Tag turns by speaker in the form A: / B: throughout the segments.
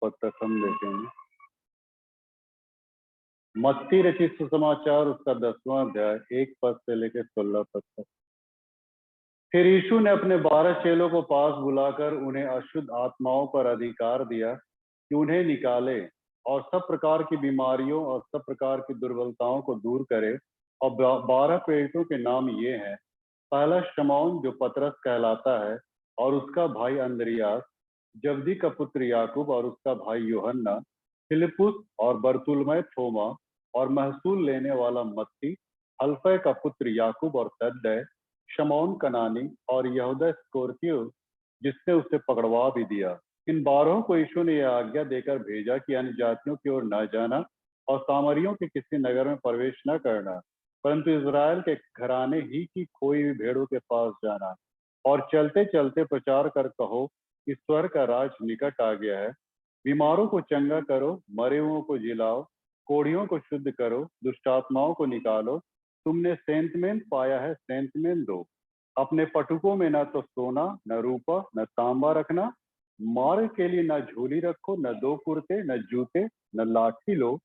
A: पद तक हम देखेंगे। मत्ती रचित सुसमाचार उसका 10वां अध्याय 1 पद से लेकर 16 पद तक। फिर यीशु ने अपने 12 चेलों को पास बुलाकर उन्हें अशुद्ध आत्माओं पर अधिकार दिया कि उन्हें निकाले और सब प्रकार की बीमारियों और सब प्रकार की दुर्बलताओं को दूर करे। और 12 प्रेरितों के नाम ये हैं। पहला शमौन जो पतरस कहलाता है और उसका भाई अंद्रियास, जब्दी का पुत्र याकूब और उसका भाई यूहन्ना, फिलिपुस और बरतुल्मै, थोमा और महसूल लेने वाला मत्ती, हल्फै का पुत्र याकूब और तद्दै, शमौन कनानी और यहूदा इस्करियोती जिसने उसे पकड़वा भी दिया। इन 12 को यीशु ने यह आज्ञा देकर भेजा कि अन्य जातियों की ओर न जाना और सामरियों के किसी नगर में प्रवेश न करना, परंतु इज़राइल के घराने ही की खोई हुई भेड़ों के पास जाना। और चलते चलते प्रचार कर कहो, ईश्वर का राज निकट आ गया है। बीमारों को चंगा करो, मरे हुओं को जिलाओ, कोढ़ियों को शुद्ध करो, दुष्टात्माओं को निकालो। तुमने सेंतमेंत पाया है, सेंतमेंत दो। अपने पटुकों में न तो सोना, न रूपा, न तांबा रखना। मार्ग के लिए न झोली रखो, न 2 कुर्ते, न जूते, न लाठी लो,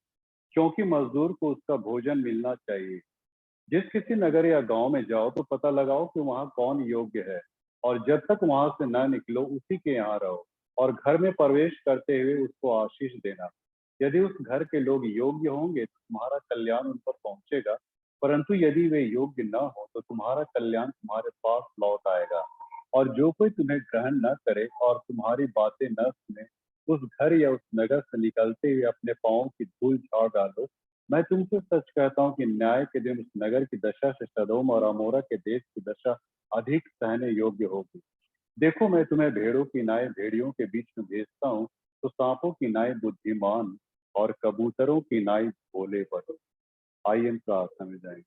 A: क्योंकि मजदूर को उसका भोजन मिलना चाहिए। जिस किसी नगर या गांव में जाओ तो पता लगाओ कि वहां कौन योग्य है, और जब तक वहां से न निकलो उसी के यहाँ रहो। और घर में प्रवेश करते हुए उसको आशीष देना। यदि उस घर के लोग योग्य होंगे तो तुम्हारा कल्याण उन पर पहुंचेगा, परंतु यदि वे योग्य न हो तो तुम्हारा कल्याण तुम्हारे पास लौट आएगा। और जो कोई तुम्हें ग्रहण न करे और तुम्हारी बातें न सुने, उस घर या उस नगर से निकलते हुए अपने पांवों की धूल झाड़ डालो। मैं तुमसे सच कहता हूँ कि न्याय के दिन उस नगर की दशा से सदोम और अमोरा के देश की दशा अधिक सहने योग्य होगी। देखो, मैं तुम्हें भेड़ों की नाई भेड़ियों के बीच में भेजता हूँ, तो सांपों की नाई बुद्धिमान और कबूतरों की नाई भोले बनो। आइए हम प्रार्थना में जाएंगे।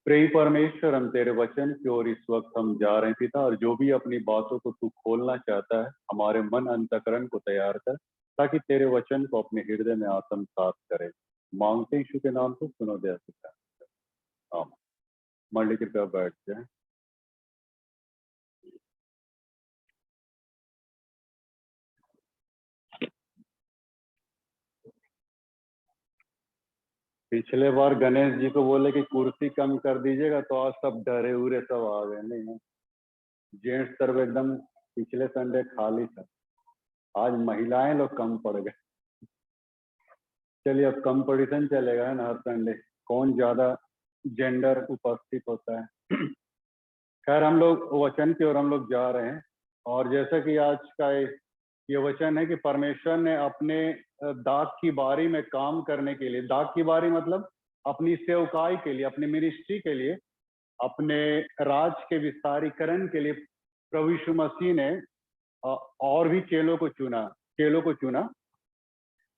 A: प्रिय परमेश्वर, हम तेरे वचन की ओर इस वक्त हम जा रहे हैं पिता, और जो भी अपनी बातों को तू खोलना चाहता है, हमारे मन अंतकरण को तैयार कर, ताकि तेरे वचन को अपने हृदय में आत्मसात करे। मांगते यीशु के नाम से, सुनो दया पिता। मंडली कृपया बैठ जाए। पिछले बार गणेश जी को बोले कि कुर्सी कम कर दीजिएगा, तो आज सब डरे उरे सब आ गए। नहीं, जेंट्स सर्व एकदम पिछले संडे खाली था, आज महिलाएं लोग कम पड़ गए। चलिए, अब कंपटीशन चलेगा ना हर संडे, कौन ज्यादा जेंडर उपस्थित होता है। खैर, हम लोग वचन की ओर हम लोग जा रहे हैं, और जैसा कि आज का ये वचन है कि परमेश्वर ने अपने दाख की बारी में काम करने के लिए, दाख की बारी मतलब अपनी सेवकाई के लिए, अपनी मिनिस्ट्री के लिए, अपने राज के विस्तारीकरण के लिए प्रभु यीशु मसीह ने और भी चेलों को चुना।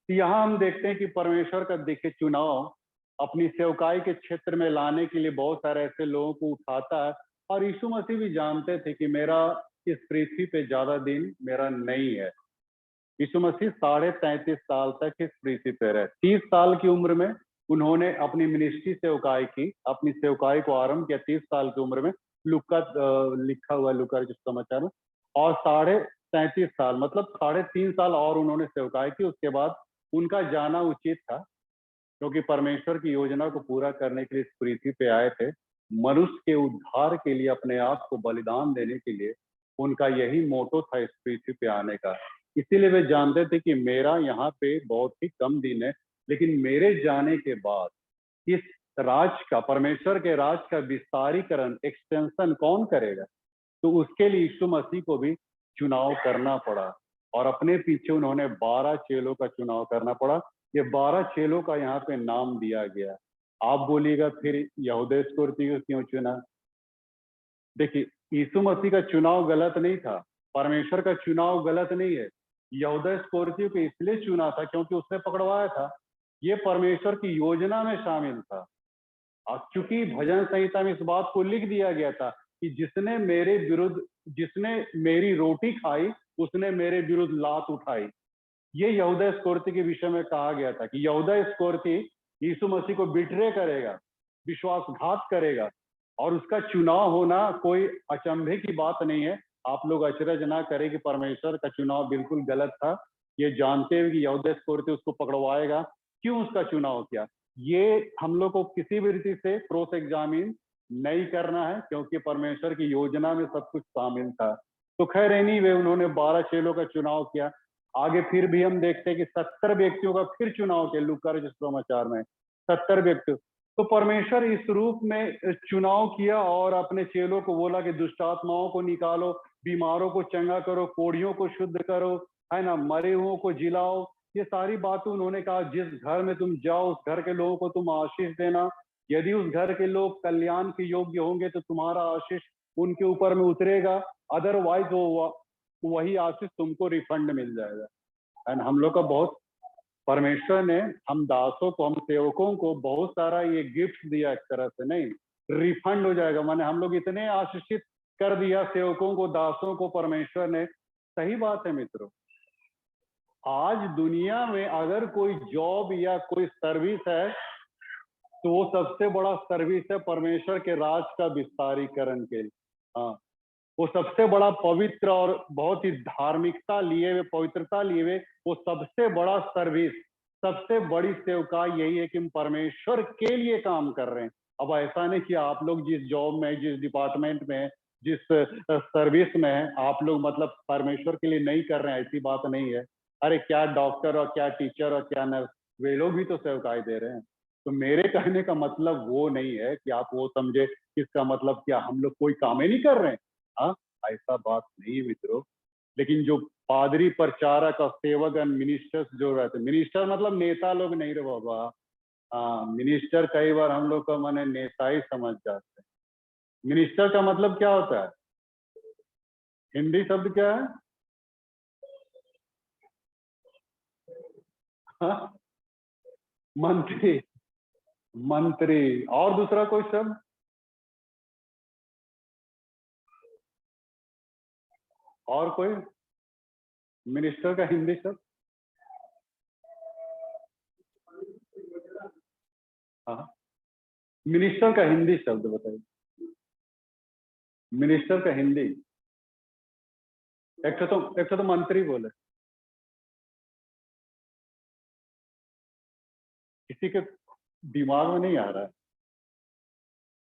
A: तो यहाँ हम देखते हैं कि परमेश्वर का देखिए चुनाव अपनी सेवकाई के क्षेत्र में लाने के लिए बहुत सारे ऐसे लोगों को उठाता है। और यीशु मसीह भी जानते थे कि मेरा इस पृथ्वी पे ज्यादा दिन मेरा नहीं है। यीशु मसीह 33.5 साल तक इस पृथ्वी पे रहे। 30 साल की उम्र में उन्होंने अपनी मिनिस्ट्री सेवकाई की, अपनी सेवकाई को आरंभ किया 30 साल की उम्र में। लुका लिखा हुआ लुका के समाचार में। और 33.5 साल मतलब 3.5 साल और उन्होंने सेवकाई की। उसके बाद उनका जाना उचित था, क्योंकि परमेश्वर की योजना को पूरा करने के लिए इस पृथ्वी पे आए थे। मनुष्य के उद्धार के लिए अपने आप को बलिदान देने के लिए उनका यही मोटो था इस पृथ्वी पे आने का। इसीलिए वे जानते थे कि मेरा यहाँ पे बहुत ही कम दिन है, लेकिन मेरे जाने के बाद इस राज का, परमेश्वर के राज का विस्तारीकरण, एक्सटेंशन कौन करेगा? तो उसके लिए यीशु मसीह को भी चुनाव करना पड़ा, और अपने पीछे उन्होंने 12 चेलों का चुनाव करना पड़ा। ये 12 चेलों का यहाँ पे नाम दिया गया। आप बोलिएगा फिर यहूदा इस्करियोती को क्यों चुना? देखिए, यीशु मसीह का चुनाव गलत नहीं था, परमेश्वर का चुनाव गलत नहीं है। यहूदा इस्करियोती को इसलिए चुना था क्योंकि उसने पकड़वाया था। ये परमेश्वर की योजना में शामिल था। क्योंकि भजन संहिता में इस बात को लिख दिया गया था कि जिसने मेरे विरुद्ध, जिसने मेरी रोटी खाई उसने मेरे विरुद्ध लात उठाई। ये यहूदा इस्करियोती के विषय में कहा गया था कि यहूदा इस्करियोती यीशु मसीह को बिट्रे करेगा, विश्वासघात करेगा। और उसका चुनाव होना कोई अचंभे की बात नहीं है, आप लोग अचरज ना करें कि परमेश्वर का चुनाव बिल्कुल गलत था। ये जानते हुए कि यहूदा इस्करियोती उसको पकड़वाएगा, क्यों उसका चुनाव किया, ये हम लोग को किसी भी रीति से क्रॉस एग्जामिन नहीं करना है, क्योंकि परमेश्वर की योजना में सब कुछ शामिल था। तो खैर एनीवे उन्होंने 12 चेलों का चुनाव किया। आगे फिर भी हम देखते हैं कि 70 व्यक्तियों का फिर चुनाव किया लूका रचित सुसमाचार में, 70 व्यक्ति। तो परमेश्वर इस रूप में चुनाव किया और अपने चेलों को बोला कि दुष्ट आत्माओं को निकालो, बीमारों को चंगा करो, कोढ़ियों को शुद्ध करो, है ना, मरे हुओं को जिलाओ। ये सारी बातें उन्होंने कहा। जिस घर में तुम जाओ उस घर के लोगों को तुम आशीष देना। यदि उस घर के लोग कल्याण के योग्य होंगे तो तुम्हारा आशीष उनके ऊपर में उतरेगा, अदरवाइज वो वही आशीष तुमको रिफंड मिल जाएगा। एंड हम लोग का बहुत, परमेश्वर ने हम दासों को, हम सेवकों को बहुत सारा ये गिफ्ट दिया, एक तरह से नहीं रिफंड हो जाएगा। माने हम लोग इतने आशीषित कर दिया सेवकों को, दासों को परमेश्वर ने। सही बात है मित्रों। आज दुनिया में अगर कोई जॉब या कोई सर्विस है तो वो सबसे बड़ा सर्विस है परमेश्वर के राज का विस्तारीकरण के लिए। हाँ, वो सबसे बड़ा पवित्र और बहुत ही धार्मिकता लिए हुए, पवित्रता लिए हुए, वो सबसे बड़ा सर्विस, सबसे बड़ी सेवकाई यही है कि हम परमेश्वर के लिए काम कर रहे हैं। अब ऐसा नहीं कि आप लोग जिस जॉब में, जिस डिपार्टमेंट में, जिस सर्विस में है, आप लोग मतलब परमेश्वर के लिए नहीं कर रहे हैं, ऐसी बात नहीं है। अरे क्या डॉक्टर और क्या टीचर और क्या नर्स, वे लोग भी तो सेवकाई दे रहे हैं। तो मेरे कहने का मतलब वो नहीं है कि आप वो समझे, इसका मतलब क्या हम लोग कोई काम ही नहीं कर रहे हैं। हाँ, ऐसा बात नहीं मित्रों। लेकिन जो पादरी, प्रचारक और सेवक एंड मिनिस्टर्स जो रहते, मिनिस्टर मतलब नेता लोग नहीं रे बाबा। हाँ, मिनिस्टर कई बार हम लोग का माने नेता ही समझ जाते हैं। मिनिस्टर का मतलब क्या होता है, हिंदी शब्द क्या है? हाँ? मंत्री, मंत्री। और दूसरा कोई शब्द? और कोई मिनिस्टर का हिंदी शब्द? हाँ, मिनिस्टर का हिंदी शब्द बताइए। मिनिस्टर का हिंदी, एक तो मंत्री बोले, किसी के दिमाग में नहीं आ रहा है।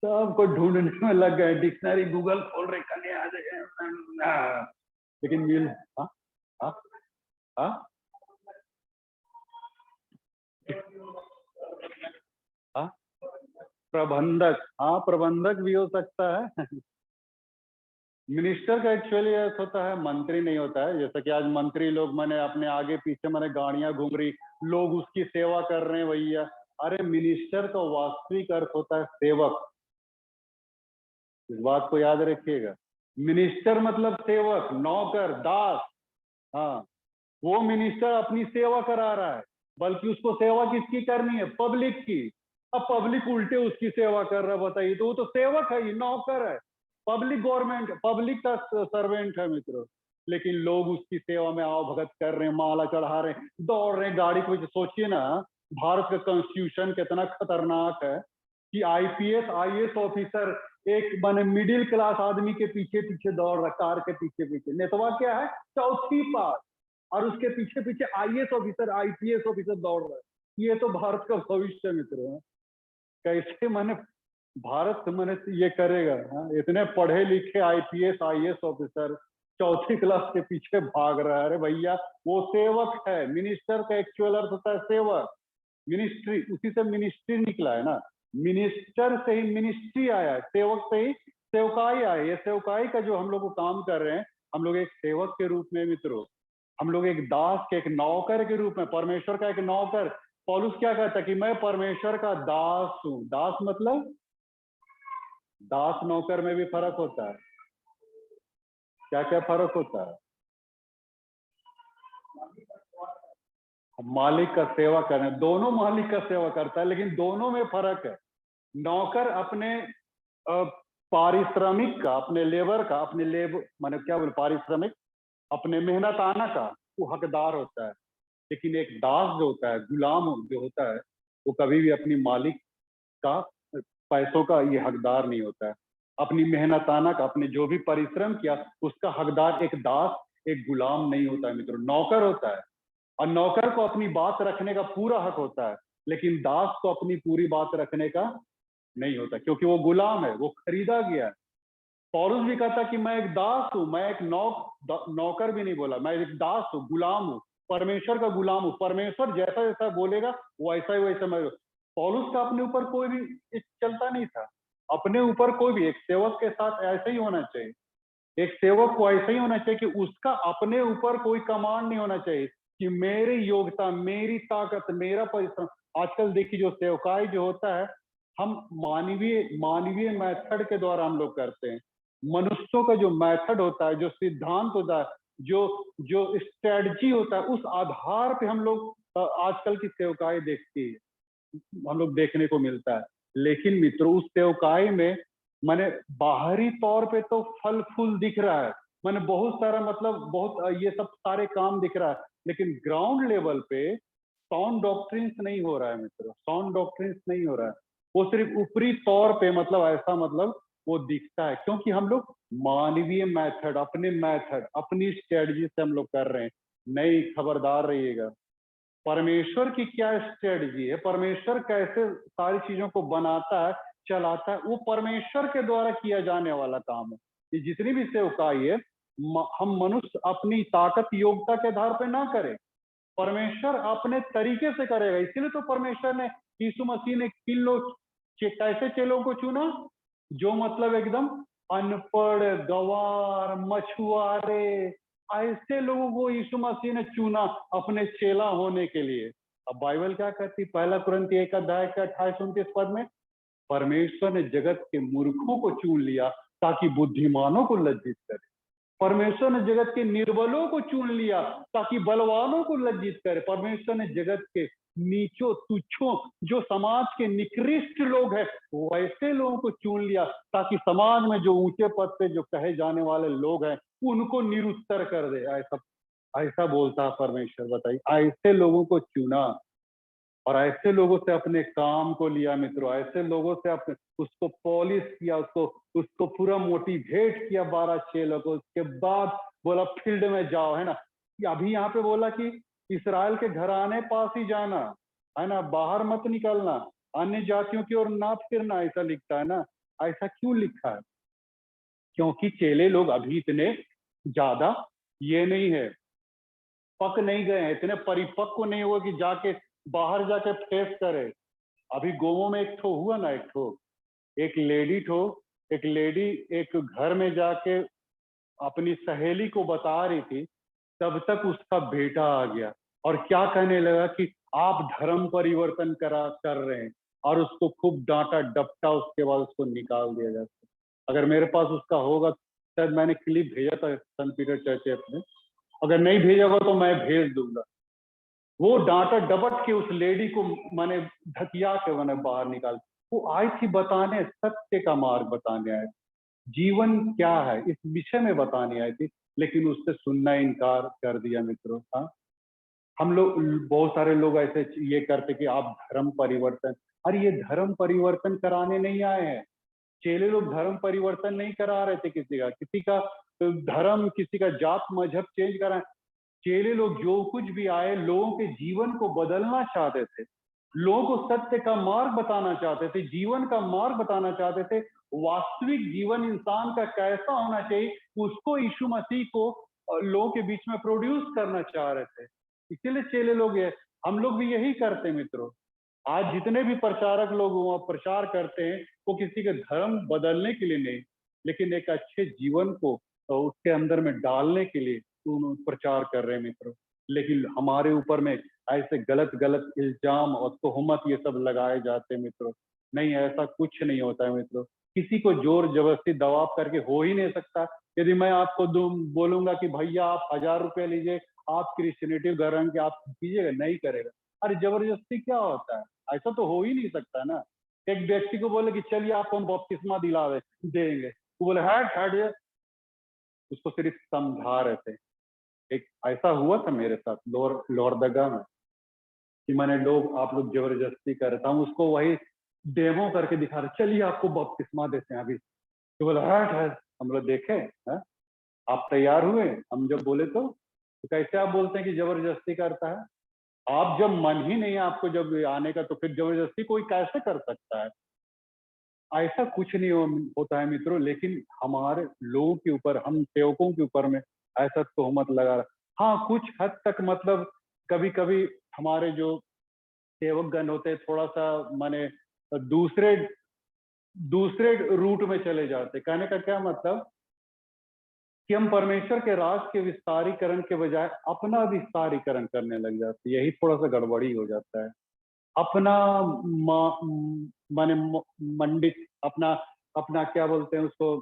A: सबको ढूंढने में लग गए, डिक्शनरी गूगल खोल रहे, कने आ जाए। लेकिन मिल, हाँ हाँ हाँ, हाँ, प्रबंधक, हाँ प्रबंधक भी हो सकता है। मिनिस्टर का एक्चुअली अर्थ होता है, मंत्री नहीं होता है। जैसे कि आज मंत्री लोग मैंने अपने आगे पीछे मैंने गाड़ियां घूम रही, लोग उसकी सेवा कर रहे हैं भैया। अरे मिनिस्टर का वास्तविक अर्थ होता है सेवक। इस बात को याद रखिएगा। मिनिस्टर मतलब सेवक, नौकर, दास। हाँ, वो मिनिस्टर अपनी सेवा करा रहा है, बल्कि उसको सेवा किसकी करनी है? पब्लिक की। अब पब्लिक उल्टे उसकी सेवा कर रहा है, बताइए। तो वो तो सेवक है, ये नौकर है, पब्लिक गवर्नमेंट, पब्लिक का सर्वेंट है मित्रों। लेकिन लोग उसकी सेवा में आओ भगत कर रहे हैं, माला चढ़ा रहे हैं, दौड़ रहे हैं गाड़ी को। सोचिए ना, भारत का कॉन्स्टिट्यूशन कितना खतरनाक है कि आईपीएस आईएएस ऑफिसर एक माने मिडिल क्लास आदमी के पीछे पीछे दौड़ रहा, कार के पीछे पीछे। नेतवा क्या है? चौथी पास, और उसके पीछे पीछे आईएएस ऑफिसर, आईपीएस ऑफिसर दौड़ रहा है। ये तो भारत का भविष्य मित्र है। कैसे मैंने भारत मैंने ये करेगा? हाँ? इतने पढ़े लिखे आईपीएस आईएएस ऑफिसर चौथी क्लास के पीछे भाग रहा है। अरे भैया, वो सेवक है। मिनिस्टर का एक्चुअल अर्थ होता है सेवक। मिनिस्ट्री, उसी से मिनिस्ट्री निकला है ना। मिनिस्टर से ही मिनिस्ट्री आया है, सेवक से ही सेवकाई आया। ये सेवकाई का जो हम लोग को काम कर रहे हैं, हम लोग एक सेवक के रूप में मित्रों, हम लोग एक दास के, एक नौकर के रूप में, परमेश्वर का एक नौकर। पौलुस क्या कहता है कि मैं परमेश्वर का दास हूं। दास मतलब, दास नौकर में भी फर्क होता है। क्या क्या फर्क होता है? मालिक का सेवा करना, दोनों मालिक का सेवा करता है, लेकिन दोनों में फर्क है। नौकर अपने पारिश्रमिक का, अपने लेबर का, अपने माने क्या बोले, पारिश्रमिक, अपने मेहनताना का वो हकदार होता है। लेकिन एक दास जो होता है, गुलाम जो होता है, वो कभी भी अपनी मालिक का पैसों का ये हकदार नहीं होता है। अपनी मेहनताना का, अपने जो भी परिश्रम किया उसका हकदार एक दास, एक गुलाम नहीं होता है मित्रों, नौकर होता है। और नौकर को अपनी बात रखने का पूरा हक होता है, लेकिन दास को अपनी पूरी बात रखने का नहीं होता, क्योंकि वो गुलाम है, वो खरीदा गया है। पौलुस भी कहता कि मैं एक दास हूं, मैं एक नौकर भी नहीं बोला, मैं एक दास हूं, गुलाम हूं, परमेश्वर का गुलाम हूं। परमेश्वर जैसा जैसा बोलेगा वो ऐसा ही वैसा मैं। पौलुस का अपने ऊपर कोई भी चलता नहीं था, अपने ऊपर कोई भी, एक सेवक के साथ ऐसा ही होना चाहिए। एक सेवक को ऐसा ही होना चाहिए कि उसका अपने ऊपर कोई कमांड नहीं होना चाहिए कि मेरी योग्यता, मेरी ताकत, मेरा परिश्रम। आजकल देखिए जो सेवकाई जो होता है, हम मानवीय मानवीय मेथड के द्वारा हम लोग करते हैं। मनुष्यों का जो मेथड होता है, जो सिद्धांत होता है, जो जो स्ट्रेटजी होता है, उस आधार पे हम लोग आजकल की सेवकाई देखती है, हम लोग देखने को मिलता है। लेकिन मित्रों, उस सेवकाई में मैंने बाहरी तौर पे तो फल फूल दिख रहा है, मैंने बहुत सारा मतलब बहुत ये सब सारे काम दिख रहा है, लेकिन ग्राउंड लेवल पे साउंड डॉक्ट्रिन्स नहीं हो रहा है मित्रों, साउंड डॉक्ट्रिन्स नहीं हो रहा है। वो सिर्फ ऊपरी तौर पे मतलब ऐसा मतलब वो दिखता है, क्योंकि हम लोग मानवीय मेथड, अपने मेथड, अपनी स्ट्रेटजी से हम लोग कर रहे हैं। नहीं, खबरदार रहिएगा। परमेश्वर की क्या स्ट्रेटजी है, परमेश्वर कैसे सारी चीजों को बनाता है, चलाता है, वो परमेश्वर के द्वारा किया जाने वाला काम है। ये जितनी भी सेवकाई है, हम मनुष्य अपनी ताकत योग्यता के आधार पर ना करें, परमेश्वर अपने तरीके से करेगा। इसीलिए तो परमेश्वर ने, यीशु मसीह ने किन लोग, कैसे चेलों को चुना, जो मतलब एकदम अनपढ़, गंवार, मछुआरे, ऐसे लोगों को यीशु मसीह ने चुना अपने चेला होने के लिए। अब बाइबल क्या कहती, पहला कुरिन्ती 1 अध्याय के 28-29 पद में, परमेश्वर ने जगत के मूर्खों को चुन लिया ताकि बुद्धिमानों को लज्जित करे। परमेश्वर ने जगत के निर्बलों को चुन लिया ताकि बलवानों को लज्जित करे। परमेश्वर ने जगत के नीचों, तुच्छों, जो समाज के निकृष्ट लोग हैं, वैसे लोगों को चुन लिया ताकि समाज में जो ऊंचे पद पे जो कहे जाने वाले लोग हैं, उनको निरुत्तर कर दे। ऐसा ऐसा बोलता है परमेश्वर। बताइए, ऐसे लोगों को चुना और ऐसे लोगों से अपने काम को लिया मित्रों, ऐसे लोगों से अपने उसको पॉलिश किया, उसको उसको पूरा मोटिवेट किया 12 चेलों को। उसके बाद बोला फील्ड में जाओ, है ना। अभी यहाँ पे बोला कि इसराइल के घराने पास ही जाना, है ना, बाहर मत निकलना, अन्य जातियों की ओर ना फिरना, ऐसा लिखता है ना। ऐसा क्यों लिखा है? क्योंकि चेले लोग अभी इतने ज्यादा ये नहीं है, पक नहीं गए हैं, इतने परिपक्व नहीं हुए कि जाके बाहर जाके फेस करे। अभी गोमो में एक ठो हुआ ना, एक लेडी एक घर में जाके अपनी सहेली को बता रही थी, तब तक उसका बेटा आ गया और क्या कहने लगा कि आप धर्म परिवर्तन कर रहे हैं, और उसको खूब डांटा डपटा। उसके बाद उसको निकाल दिया जाता। अगर मेरे पास उसका होगा, शायद मैंने क्लिप भेजा था सन पीटर चर्च में, अगर नहीं भेजा होगा तो मैं भेज दूंगा। वो डांटा डबट के उस लेडी को मैंने धकिया के मैंने बाहर निकाल। वो आई थी बताने, सत्य का मार्ग बताने आए, जीवन क्या है इस विषय में बताने आई थी, लेकिन उससे सुनना इनकार कर दिया मित्रों। हाँ, हम लोग, बहुत सारे लोग ऐसे ये करते कि आप धर्म परिवर्तन, अरे ये धर्म परिवर्तन कराने नहीं आए हैं। चेले लोग धर्म परिवर्तन नहीं करा रहे थे किसी का धर्म, किसी का जात मजहब चेंज करा। चेले लोग जो कुछ भी आए, लोगों के जीवन को बदलना चाहते थे, लोगों को सत्य का मार्ग बताना चाहते थे, जीवन का मार्ग बताना चाहते थे। वास्तविक जीवन इंसान का कैसा होना चाहिए, उसको यीशु मसीह को लोगों के बीच में प्रोड्यूस करना चाह रहे थे। इसीलिए चेले लोग ये, हम लोग भी यही करते हैं मित्रों। आज जितने भी प्रचारक लोग वो प्रचार करते हैं, वो किसी के धर्म बदलने के लिए नहीं, लेकिन एक अच्छे जीवन को उसके अंदर में डालने के लिए प्रचार कर रहे हैं मित्रों। लेकिन हमारे ऊपर में ऐसे गलत गलत इल्जाम और तोहमत ये सब लगाए जाते हैं मित्रों। नहीं, ऐसा कुछ नहीं होता है मित्रों। किसी को जोर जबरदस्ती दबाव करके हो ही नहीं सकता। यदि मैं आपको बोलूंगा कि भैया आप 1000 रुपये लीजिए, आप क्रिश्चियनिटी ग्रहण के आप कीजिएगा, नहीं करेगा। अरे जबरदस्ती क्या होता है? ऐसा तो हो ही नहीं सकता ना। एक व्यक्ति को बोले कि चलिए आपको हम बपतिस्मा देंगे, वो बोले हट हट, उसको सिर्फ समझा रहे थे। एक ऐसा हुआ था मेरे साथ लोहरदगा में कि मैंने आप लोग जबरदस्ती कर रहे थे, हम उसको वही डेमो करके दिखा रहे, चलिए आपको बपतिस्मा देते हैं अभी, तो बोला हट हट, हम लोग देखे हैं, आप तैयार हुए, हम जब बोले तो कैसे आप बोलते हैं कि जबरदस्ती करता है? आप जब मन ही नहीं है आपको जब आने का, तो फिर जबरदस्ती कोई कैसे कर सकता है? ऐसा कुछ नहीं होता है मित्रों, लेकिन हमारे लोगों के ऊपर, हम सेवकों के ऊपर में ऐसा तोहमत लगा रहा। हाँ, कुछ हद तक मतलब कभी कभी हमारे जो सेवक गण होते हैं थोड़ा सा माने दूसरे दूसरे रूट में चले जाते। कहने का क्या मतलब कि हम परमेश्वर के राज के विस्तारीकरण के बजाय अपना विस्तारीकरण करने लग जाते, यही थोड़ा सा गड़बड़ी हो जाता है। अपना माने मंडित, अपना अपना क्या बोलते हैं उसको,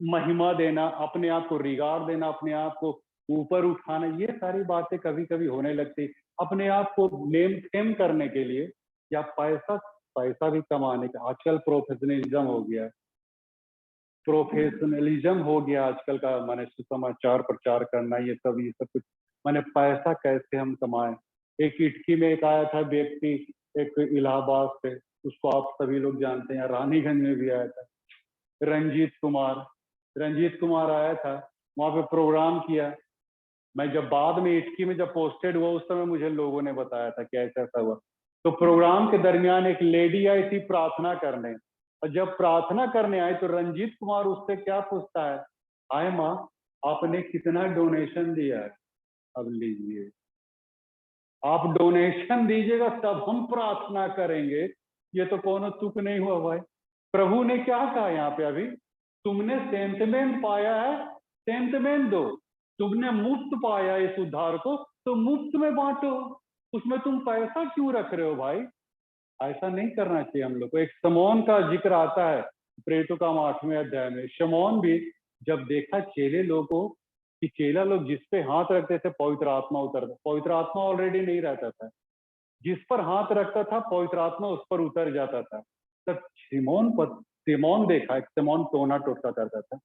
A: महिमा देना, अपने आप को रिगार्ड देना, अपने आप को ऊपर उठाना, ये सारी बातें कभी कभी होने लगती। अपने आप को नेम फेम करने के लिए, या पैसा पैसा भी कमाने का आजकल प्रोफेशनलिज्म हो गया, प्रोफेशनलिज्म हो गया आजकल का, माने सुसमाचार प्रचार करना, ये सब कुछ माने पैसा कैसे हम कमाएं। एक इटकी में एक आया था व्यक्ति, एक इलाहाबाद से, उसको आप सभी लोग जानते हैं, रानीगंज में भी आया था, रंजीत कुमार। रंजीत कुमार आया था, वहां पे प्रोग्राम किया। मैं जब बाद में इटकी में जब पोस्टेड हुआ, उस समय मुझे लोगों ने बताया था कि ऐसा ऐसा हुआ। तो प्रोग्राम के दरमियान एक लेडी आई थी प्रार्थना करने, और जब प्रार्थना करने आई तो रंजीत कुमार उससे क्या पूछता है, हाय माँ, आपने कितना डोनेशन दिया है, अब लीजिए, आप डोनेशन दीजिएगा तब हम प्रार्थना करेंगे। ये तो कोनो तुक नहीं हुआ भाई। प्रभु ने क्या कहा यहाँ पे अभी, तुमने सेंतमेंट पाया है, सेंतमेंट दो। तुमने मुफ्त पाया इस उद्धार को, तो मुफ्त में बांटो, उसमें तुम पैसा क्यों रख रहे हो भाई? ऐसा नहीं करना चाहिए हम लोग को। एक शमौन का जिक्र आता है प्रेरितों का 8वें अध्याय में। शमौन भी जब देखा चेले लोगों कि चेला लोग जिस पे हाथ रखते थे पवित्र आत्मा उतरता, पवित्र आत्मा ऑलरेडी नहीं रहता था, जिस पर हाथ रखता था पवित्र आत्मा उस पर उतर जाता था। तब सिमोन देखा, एक सिमोन टोना टोटका करता था।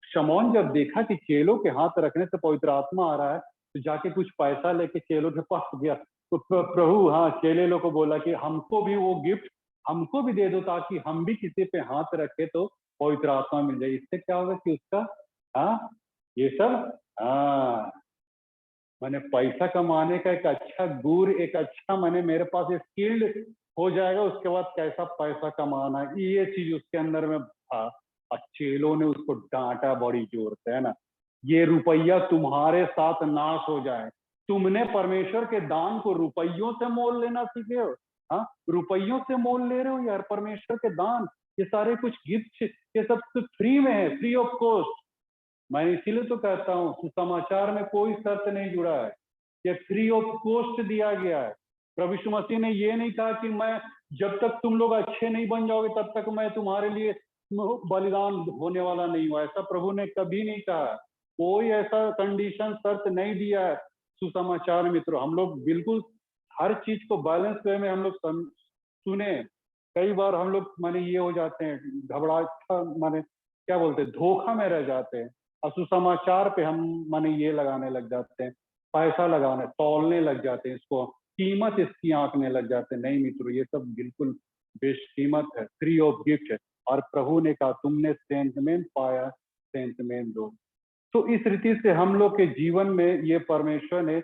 A: शमौन जब देखा कि चेलों के हाथ रखने से पवित्र आत्मा आ रहा है, तो जाके कुछ पैसा लेके चेलों के पास गया। तो प्रभु, हाँ, चेले लोग को बोला कि हमको भी वो गिफ्ट हमको भी दे दो, ताकि हम भी किसी पे हाथ रखे तो पवित्र आत्मा मिल जाए। इससे क्या होगा कि उसका, हाँ, ये सब, हाँ, मैंने पैसा कमाने का एक अच्छा गुर, एक अच्छा मैंने मेरे पास स्किल्ड हो जाएगा, उसके बाद कैसा पैसा कमाना है, ये चीज उसके अंदर में था। और चेलों ने उसको डांटा बड़ी जोर से, है ना, ये रुपया तुम्हारे साथ नाश हो जाए। तुमने परमेश्वर के दान को रुपयों से मोल लेना सीखे हो? हाँ, रुपयों से मोल ले रहे हो यार परमेश्वर के दान। ये सारे कुछ गिफ्ट, ये सब कुछ फ्री में है, फ्री ऑफ कॉस्ट। मैं इसीलिए तो कहता हूँ सुसमाचार में कोई शर्त नहीं जुड़ा है, ये फ्री ऑफ कॉस्ट दिया गया है। प्रभु यीशु मसीह ने ये नहीं कहा कि मैं, जब तक तुम लोग अच्छे नहीं बन जाओगे तब तक मैं तुम्हारे लिए बलिदान होने वाला नहीं हुआ। ऐसा प्रभु ने कभी नहीं कहा। कोई ऐसा कंडीशन शर्त नहीं दिया है सुसमाचार मित्रों। हम लोग बिल्कुल हर चीज को बैलेंस वे में हम लोग सुने। कई बार हम लोग माने ये हो जाते हैं, घबरा माने क्या बोलते हैं, धोखा में रह जाते हैं। और सुसमाचार पे हम माने ये लगाने लग जाते हैं, पैसा लगाने, तौलने लग जाते हैं, इसको कीमत इसकी आंकने लग जाते हैं। नहीं मित्रों, ये सब बिल्कुल बेशकीमत है, फ्री ऑफ गिफ्ट है। और प्रभु ने कहा तुमने सेंटमेंट पाया, सेंटमेंट दो। तो इस रीति से हम लोग के जीवन में ये परमेश्वर ने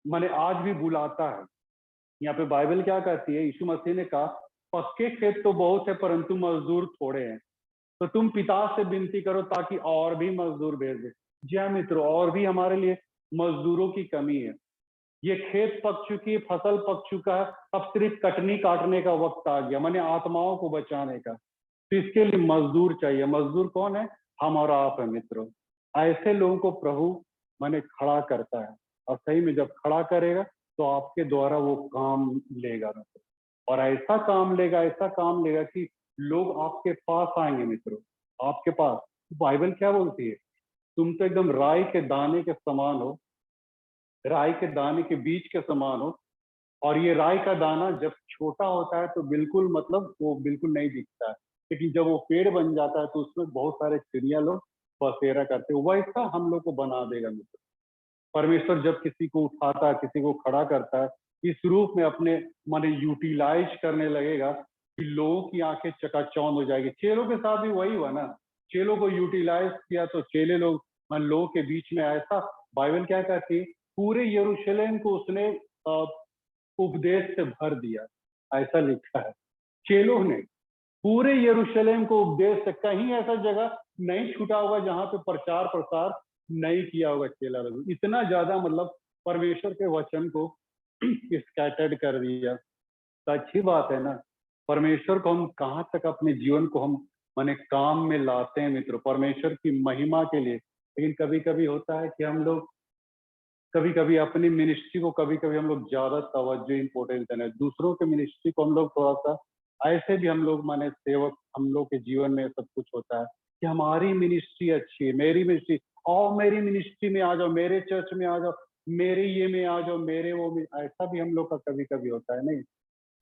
A: माने आज भी बुलाता है। यहाँ पे बाइबल क्या कहती है, यीशु मसीह ने कहा पक्के खेत तो बहुत है परंतु मजदूर थोड़े हैं, तो तुम पिता से विनती करो ताकि और भी मजदूर भेज दे। जी हाँ मित्रों, और भी हमारे लिए मजदूरों की कमी है। ये खेत पक चुकी है, फसल पक चुका है, अब सिर्फ कटनी काटने का वक्त आ गया, माने आत्माओं को बचाने का। तो इसके लिए मजदूर चाहिए। मजदूर कौन है? हम और आप है मित्रों। ऐसे लोगों को प्रभु माने खड़ा करता है, और सही में जब खड़ा करेगा तो आपके द्वारा वो काम लेगा मित्रों। और ऐसा काम लेगा, ऐसा काम लेगा कि लोग आपके पास आएंगे मित्रों, आपके पास। बाइबल क्या बोलती है, तुम तो एकदम राई के दाने के समान हो, राई के दाने के बीज के समान हो। और ये राई का दाना जब छोटा होता है तो बिल्कुल मतलब वो बिल्कुल नहीं दिखता है, लेकिन जब वो पेड़ बन जाता है तो उसमें बहुत सारे चिड़िया लोग बसेरा करते हैं। वैसा हम लोग को बना देगा मित्र। परमेश्वर जब किसी को उठाता है, किसी को खड़ा करता है, इस रूप में अपने माने यूटिलाइज करने लगेगा कि लोगों की आंखें चकाचौंध हो जाएगी। चेलों के साथ भी वही हुआ ना, चेलों को यूटिलाइज किया तो चेले लोग मन लोगों के बीच में ऐसा, बाइबल क्या कहती है, पूरे यरूशलेम को उसने उपदेश से भर दिया, ऐसा लिखा है। चेलों ने पूरे यरूशलेम को उपदेश से, कहीं ऐसा जगह नहीं छूटा होगा जहां पे प्रचार प्रसार नहीं किया होगा चेला लोग। इतना ज्यादा मतलब परमेश्वर के वचन को स्कैटर्ड कर दिया। तो अच्छी बात है ना, परमेश्वर को हम कहाँ तक अपने जीवन को हम माने काम में लाते हैं मित्रों, परमेश्वर की महिमा के लिए। लेकिन कभी कभी होता है कि हम लोग कभी कभी अपनी मिनिस्ट्री को कभी कभी हम लोग ज्यादा तवज्जो इंपॉर्टेंस देना है, दूसरों के मिनिस्ट्री को हम लोग थोड़ा सा, ऐसे भी हम लोग माने सेवक, हम लोग के जीवन में सब कुछ होता है कि हमारी मिनिस्ट्री अच्छी है, मेरी मिनिस्ट्री, और मेरी मिनिस्ट्री में आ जाओ, मेरे चर्च में आ जाओ, मेरे ये में आ जाओ, मेरे वो में, ऐसा भी हम लोग का कभी कभी होता है। नहीं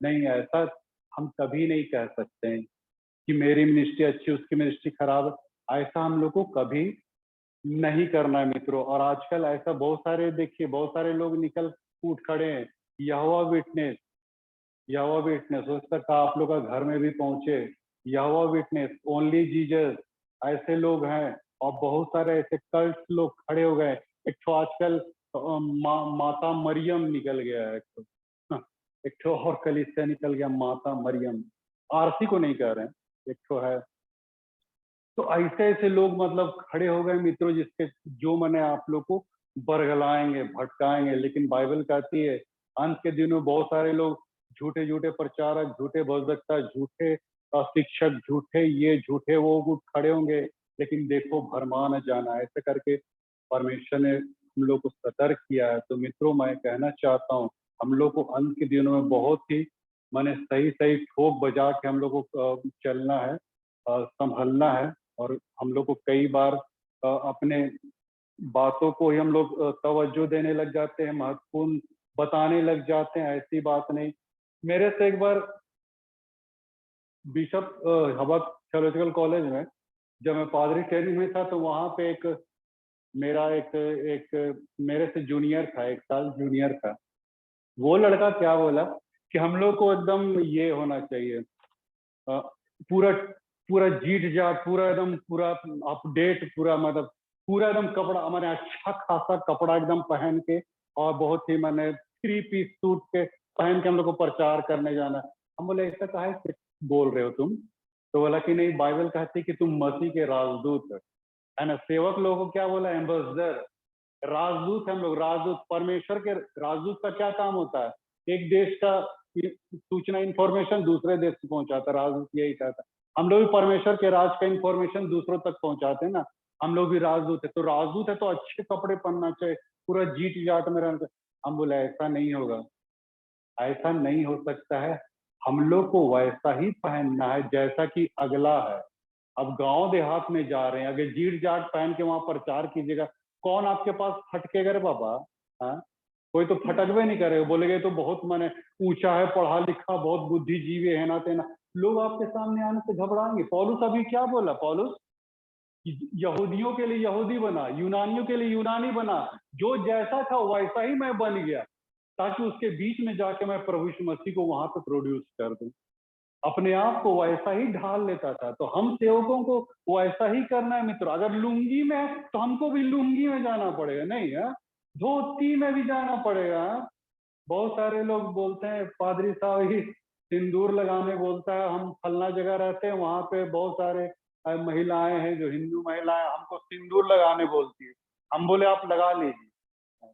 A: नहीं, ऐसा हम कभी नहीं कह सकते हैं कि मेरी मिनिस्ट्री अच्छी उसकी मिनिस्ट्री खराब है, ऐसा हम लोग को कभी नहीं करना है मित्रों। और आजकल ऐसा बहुत सारे, देखिए बहुत सारे लोग निकल उठ खड़े हैं, यहोवा विटनेस, यहोवा विटनेस, हो सकता है आप लोग का घर में भी पहुंचे, यहोवा विटनेस, ओनली जीसस, ऐसे लोग हैं। और बहुत सारे ऐसे कल्ट लोग खड़े हो गए। एक तो आजकल माता मरियम निकल गया है, एक तो हाँ, एक तो और कलीसिया निकल गया माता मरियम, आरसी को नहीं कह रहे हैं, एक तो है। तो ऐसे ऐसे लोग मतलब खड़े हो गए मित्रों, जिसके जो मैंने आप लोग को बरगलाएंगे भटकाएंगे। लेकिन बाइबल कहती है अंत के दिनों बहुत सारे लोग, झूठे झूठे प्रचारक, झूठे भविष्यवक्ता, झूठे शिक्षक, झूठे ये झूठे वो खड़े होंगे। लेकिन देखो भरमा न जाना, ऐसे करके परमेश्वर ने हम लोग को सतर्क किया है। तो मित्रों मैं कहना चाहता हूँ, हम लोग को अंत के दिनों में बहुत ही माने सही सही ठोक बजा के हम लोग को चलना है, संभलना है। और हम लोग को कई बार अपने बातों को ही हम लोग तवज्जो देने लग जाते हैं, महत्वपूर्ण बताने लग जाते हैं, ऐसी बात नहीं। मेरे से एक बार बिशप हवा थियोलॉजिकल कॉलेज में जब मैं पादरी ट्रेनिंग में था, तो वहाँ पे एक मेरा एक मेरे से जूनियर था, एक साल जूनियर था। वो लड़का क्या बोला कि हम लोग को एकदम ये होना चाहिए, पूरा पूरा जीट जाट, पूरा एकदम पूरा अपडेट, पूरा मतलब पूरा एकदम कपड़ा हमारे अच्छा खासा कपड़ा एकदम पहन के, और बहुत ही मैंने 3 पीस सूट के पहन के हम लोग को प्रचार करने जाना है। हम बोले ऐसा काहे बोल रहे हो तुम? तो बोला कि नहीं, बाइबल कहती कि तुम मसीह के राजदूत है ना। सेवक लोगों को क्या बोला? एम्बेसडर, राजदूत। हम लोग राजदूत, परमेश्वर के राजदूत का क्या काम होता है? एक देश का सूचना इंफॉर्मेशन दूसरे देश को पहुंचाता है, राजदूत यही कहता है। हम लोग भी परमेश्वर के राज का इंफॉर्मेशन दूसरों तक पहुंचाते हैं ना, हम लोग भी राजदूत है। तो राजदूत है तो अच्छे कपड़े पहनना चाहिए, पूरा जीट जाट में रहना चाहिए। हम बोले ऐसा नहीं होगा, ऐसा नहीं हो सकता है। हम लोग को वैसा ही पहनना है जैसा कि अगला है। अब गांव देहात में जा रहे हैं, अगर जीट जाट पहन के वहां प्रचार कीजिएगा, कौन आपके पास फटकेगा रे बाबा? हाँ, कोई तो फटकवे नहीं करे, बोलेगे तो बहुत माने ऊंचा है, पढ़ा लिखा, बहुत बुद्धिजीवी है ना तेना, लोग आपके सामने आने से घबराएंगे। पौलुस अभी क्या बोला? पौलुस यहूदियों के लिए यहूदी बना, यूनानियों के लिए यूनानी बना, जो जैसा था वैसा ही मैं बन गया, ताकि उसके बीच में जाके मैं प्रभु यीशु मसीह को वहां पे प्रोड्यूस कर दूं। अपने आप को वैसा ही ढाल लेता था। तो हम सेवकों को वैसा ही करना है मित्रों। अगर लुंगी में है तो हमको भी लुंगी में जाना पड़ेगा, नहीं है धोती में भी जाना पड़ेगा। बहुत सारे लोग बोलते हैं पादरी साहब ही सिंदूर लगाने बोलता है, हम फलना जगह रहते हैं वहां पे बहुत सारे महिलाएं हैं जो हिंदू महिलाएं हमको सिंदूर लगाने बोलती है। हम बोले आप लगा लीजिए,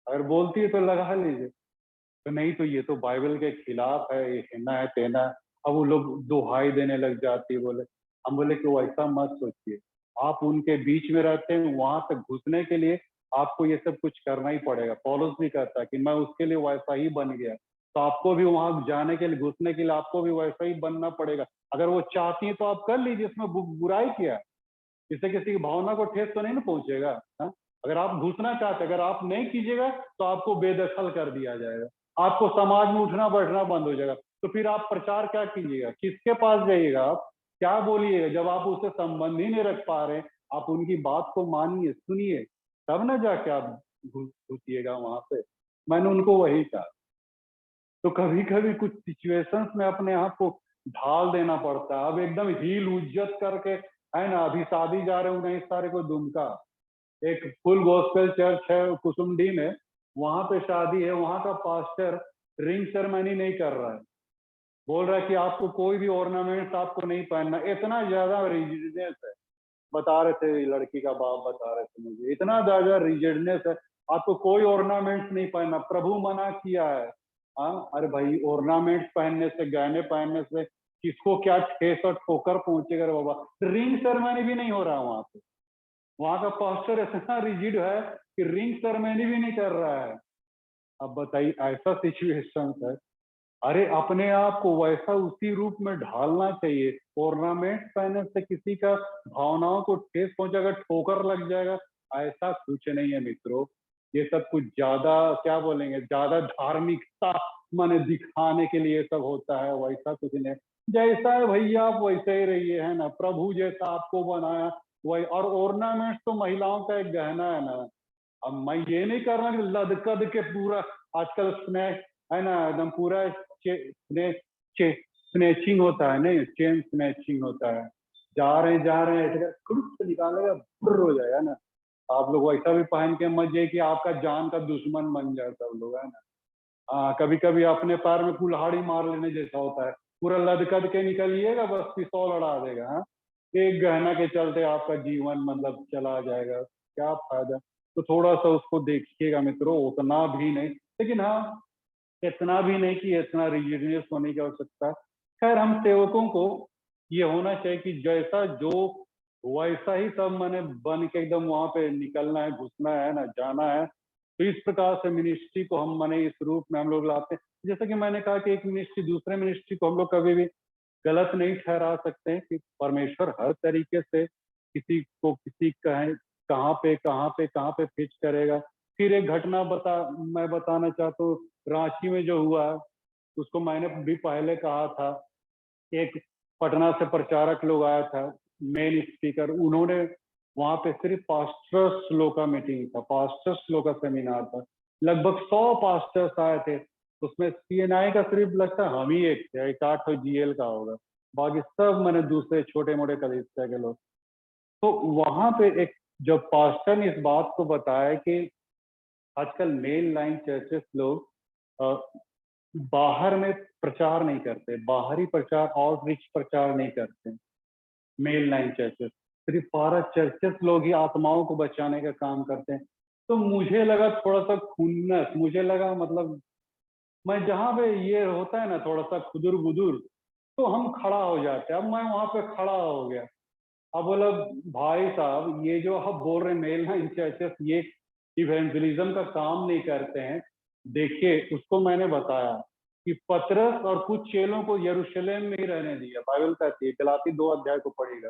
A: अगर बोलती है तो लगा लीजिए, तो नहीं तो ये तो बाइबल के खिलाफ है, ये हिना है तेना है। अब वो लोग दुहाई देने लग जाती है। बोले, हम बोले कि वो ऐसा मत सोचिए, आप उनके बीच में रहते हैं, वहां तक घुसने के लिए आपको ये सब कुछ करना ही पड़ेगा। पौलुस भी कहता है कि मैं उसके लिए वैसा ही बन गया, तो आपको भी वहां जाने के लिए, घुसने के लिए आपको भी वैसा ही बनना पड़ेगा। अगर वो चाहती है तो आप कर लीजिए, इसमें बुराई किया है? इससे किसी की भावना को ठेस तो नहीं ना पहुंचेगा? हा? अगर आप घुसना चाहते, अगर आप नहीं कीजिएगा तो आपको बेदखल कर दिया जाएगा, आपको समाज में उठना बैठना बंद हो जाएगा। तो फिर आप प्रचार क्या कीजिएगा? किसके पास जाइएगा? आप क्या बोलिएगा जब आप उससे संबंध ही नहीं रख पा रहे? आप उनकी बात को मानिए, सुनिए, तब ना जाके आप घुसिएगा वहां पे। मैंने उनको वही कहा। तो कभी कभी कुछ सिचुएशंस में अपने आप को ढाल देना पड़ता है। अब एकदम हील उज्जत करके है ना। अभी शादी जा रहे 19 तारीख को दुमका, एक फुल गॉस्पेल चर्च है कुसुमडी में, वहां पे शादी है। वहां का पास्टर रिंग सेरेमनी नहीं कर रहा है, बोल रहा है कि आपको कोई भी ऑर्नामेंट्स आपको नहीं पहनना। इतना ज्यादा रिजिडनेस है, बता रहे थे, लड़की का बाप बता रहे थे मुझे, इतना ज्यादा रिजिडनेस है, आपको कोई ऑर्नामेंट्स नहीं पहनना, प्रभु मना किया है। हाँ, अरे भाई, ऑर्नामेंट्स पहनने से, गहने पहनने से किसको क्या ठेस और ठोकर पहुंचेगा रे बाबा। रिंग सेरेमनी भी नहीं हो रहा वहां पे, वहां का पास्टर इतना रिजिड है कि रिंग सेरेमनी भी नहीं कर रहा है। अब बताइए, ऐसा सिचुएशन है। अरे अपने आप को वैसा उसी रूप में ढालना चाहिए। ऑर्नामेंट पहनने से किसी का भावनाओं को ठेस पहुंचेगा, ठोकर लग जाएगा, ऐसा कुछ नहीं है मित्रों। ये सब कुछ ज्यादा, क्या बोलेंगे, ज्यादा धार्मिकता माने दिखाने के लिए सब होता है, वैसा कुछ नहीं। जैसा है भैया आप वैसे ही रहिए, है ना। प्रभु जैसा आपको बनाया वही। और ऑर्नामेंट्स तो महिलाओं का एक गहना है ना। अब मैं ये नहीं कर रहा कि लदकद के पूरा आजकल स्नैच, है ना, एकदम पूरा स्नैचिंग होता है, नहीं, चेन स्नैचिंग होता है। जा रहे हैं ऐसे खुद से निकालेगा, बुर्र हो जाएगा ना। आप लोग वैसा भी पहन के मत जाइए कि आपका जान का दुश्मन बन जाए सब लोग, है ना। हाँ, कभी कभी अपने पैर में कुल्हाड़ी मार लेने जैसा होता है। पूरा लदकद के निकलिएगा, बस पिस्तौल उड़ा देगा। हाँ, एक गहना के चलते आपका जीवन मतलब चला जाएगा, क्या फायदा। तो थोड़ा सा उसको देखिएगा मित्रों, उतना भी नहीं, लेकिन हाँ, इतना भी नहीं कि इतना रिजिडनेस होने की आवश्यकता। खैर, हम सेवकों को ये होना चाहिए कि जैसा जो वैसा ही सब मैंने बन के एकदम वहां पे निकलना है, घुसना है ना, जाना है। तो इस प्रकार से मिनिस्ट्री को हम मैंने इस रूप में हम लोग लाते हैं। जैसा कि मैंने कहा कि एक मिनिस्ट्री दूसरे मिनिस्ट्री को हम लोग कभी भी गलत नहीं ठहरा सकते हैं, कि परमेश्वर हर तरीके से किसी को किसी कहाँ पे फिट करेगा। फिर एक घटना मैं बताना चाहता हूँ, रांची में जो हुआ है, उसको मैंने भी पहले कहा था। एक पटना से प्रचारक लोग आया था, मेन स्पीकर, उन्होंने वहां पे सिर्फ पास्टर्स लोग का मीटिंग था, पास्टर्स लोग का सेमिनार था। लगभग 100 पास्टर्स आए थे, उसमें सीएनआई का सिर्फ लगता है हम ही एक थे, एक 8 जीएल का होगा, बाकी सब मैंने दूसरे छोटे मोटे कलीसिया के लोग। तो वहां पे एक जब पास्टर ने इस बात को बताया कि आजकल मेन लाइन चर्चेस लोग बाहर में प्रचार नहीं करते, बाहरी प्रचार, आउटरीच प्रचार नहीं करते। मेन लाइन चर्चेस सिर्फ 12 चर्चेस लोग ही आत्माओं को बचाने का काम करते हैं। तो मुझे लगा थोड़ा सा खुन्नस, मुझे लगा मतलब मैं जहाँ पे ये होता है ना थोड़ा सा खुदुर बुदुर, तो हम खड़ा हो जाते हैं। अब मैं वहां पे खड़ा हो गया। अब बोला, भाई साहब, ये जो आप बोल रहे हैं मेल लाइन चर्चेस ये इवेंजलिज्म का काम नहीं करते हैं। देखिए, उसको मैंने बताया कि पतरस और कुछ चेलों को यरूशलेम में ही रहने दिया। बाइबल कहती है, गलाती 2 अध्याय को पढ़ेगा,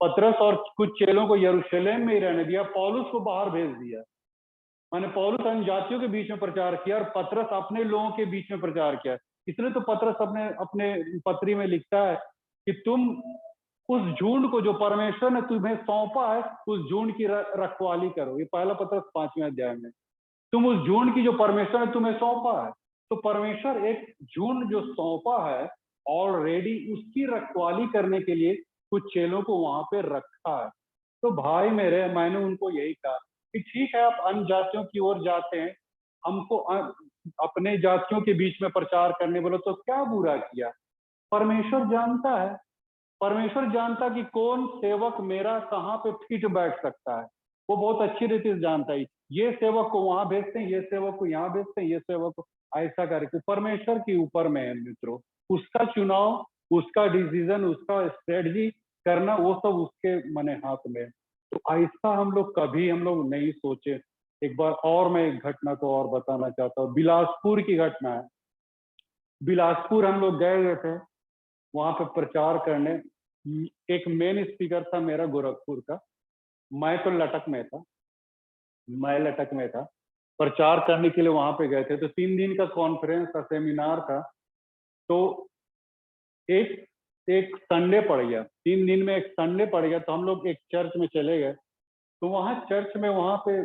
A: पतरस और कुछ चेलों को यरूशलेम में ही रहने दिया, पौलुस को बाहर भेज दिया। मैंने पौलुस अन्य जातियों के बीच में प्रचार किया और पतरस अपने लोगों के बीच में प्रचार किया। इसलिए तो पतरस अपने अपने पत्री में लिखता है कि तुम उस झुंड को जो परमेश्वर ने तुम्हें सौंपा है, उस झुंड की रखवाली करो। ये पहला पत्रस 5वें अध्याय में, तुम उस झुंड की जो परमेश्वर ने तुम्हें सौंपा है। तो परमेश्वर एक झुंड जो सौंपा है ऑलरेडी, उसकी रखवाली करने के लिए कुछ चेलों को वहां पे रखा है। तो भाई मेरे, मैंने उनको यही कहा कि ठीक है, आप अन्य जातियों की ओर जाते हैं, हमको अपने जातियों के बीच में प्रचार करने बोलो तो क्या बुरा किया। परमेश्वर जानता है, परमेश्वर जानता कि कौन सेवक मेरा कहाँ पे फिट बैठ सकता है। वो बहुत अच्छी रीति से जानता है, ये सेवक को वहां भेजते हैं, ये सेवक को यहाँ भेजते हैं, ये सेवक को ऐसा करके। परमेश्वर के ऊपर में है मित्रों, उसका चुनाव, उसका डिसीजन, उसका स्ट्रेटजी करना, वो सब उसके मने हाथ में। तो ऐसा हम लोग कभी हम लोग नहीं सोचे। एक बार और मैं एक घटना को और बताना चाहता हूँ, बिलासपुर की घटना है। बिलासपुर हम लोग गए हुए थे वहां पे प्रचार करने। एक मेन स्पीकर था मेरा गोरखपुर का, मैं तो लटक में था, मैं लटक में था। प्रचार करने के लिए वहां पे गए थे, तो 3 दिन का कॉन्फ्रेंस था, सेमिनार था। तो एक एक संडे पड़ गया, 3 दिन में एक संडे पड़ गया, तो हम लोग एक चर्च में चले गए। तो वहां चर्च में वहां पे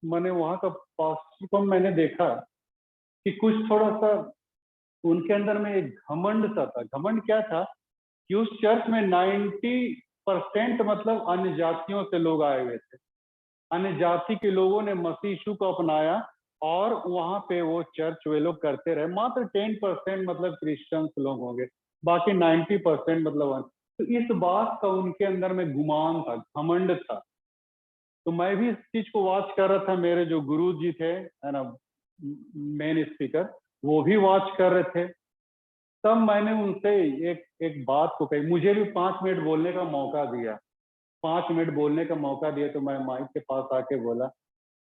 A: मैंने वहां का पास्टर को मैंने देखा कि कुछ थोड़ा सा उनके अंदर में एक घमंड सा था। घमंड क्या था कि उस चर्च में 90 परसेंट मतलब अन्य जातियों से लोग आए हुए थे। अन्य जाति के लोगों ने मसीह यीशु को अपनाया और वहां पे वो चर्च वे लोग करते रहे। मात्र 10% मतलब क्रिश्चियंस लोग होंगे, बाकी 90% मतलब। तो इस बात का उनके अंदर में गुमान था, घमंड था। तो मैं भी इस चीज को वॉच कर रहा था। मेरे जो गुरु जी थे, है ना, मेन स्पीकर, वो भी वॉच कर रहे थे। तब मैंने उनसे एक एक बात को कही। मुझे भी 5 मिनट बोलने का मौका दिया। 5 मिनट बोलने का मौका दिया तो मैं माइक के पास आके बोला,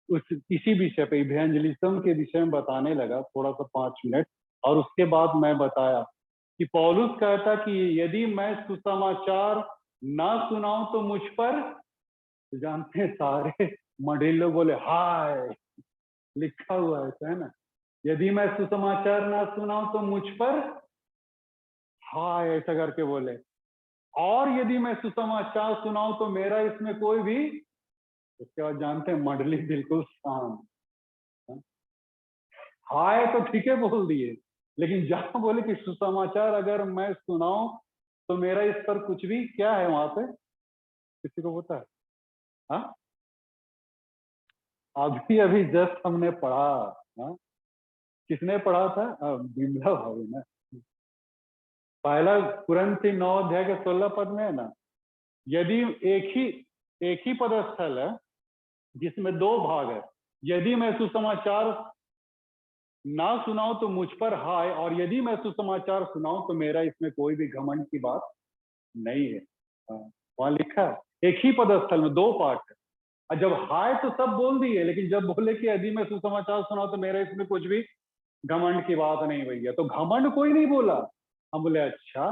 A: उस इसी विषय पे, इवेंजलिज्म के विषय में बताने लगा थोड़ा सा 5 मिनट। और उसके बाद मैं बताया कि पौलुस कहता कि यदि मैं सुसमाचार ना सुनाऊं तो मुझ पर, तो जानते हैं सारे मडील लोग बोले हाय, लिखा हुआ है ना, यदि मैं सुसमाचार ना सुनाऊं तो मुझ पर हाय, ऐसा करके बोले। और यदि मैं सुसमाचार सुनाऊं तो मेरा इसमें कोई भी, उसके बाद जानते हैं मंडली बिल्कुल शांत। हाय तो ठीक है बोल दिए, लेकिन जहां बोले कि सुसमाचार अगर मैं सुनाऊं तो मेरा इस पर कुछ भी, क्या है वहां पे, किसी को पता है? हाँ, अभी अभी जस्ट हमने पढ़ा। हाँ, किसने पढ़ा था? बिमला भाभी ने। पहला कुरिन्थी 9 अध्याय के 16 पद में है ना, यदि एक ही पदस्थल है जिसमें 2 भाग है। यदि मैं सुसमाचार ना सुनाऊं तो मुझ पर हाय, और यदि मैं सुसमाचार सुनाऊं तो मेरा इसमें कोई भी घमंड की बात नहीं है। वहां लिखा है एक ही पदस्थल में 2 पार्ट है। और जब हाय तो सब बोल दिए, लेकिन जब बोले कि यदि मैं सुसमाचार सुनाऊं तो मेरा इसमें कुछ भी घमंड की बात नहीं भैया। तो घमंड कोई नहीं बोला। हम बोले अच्छा,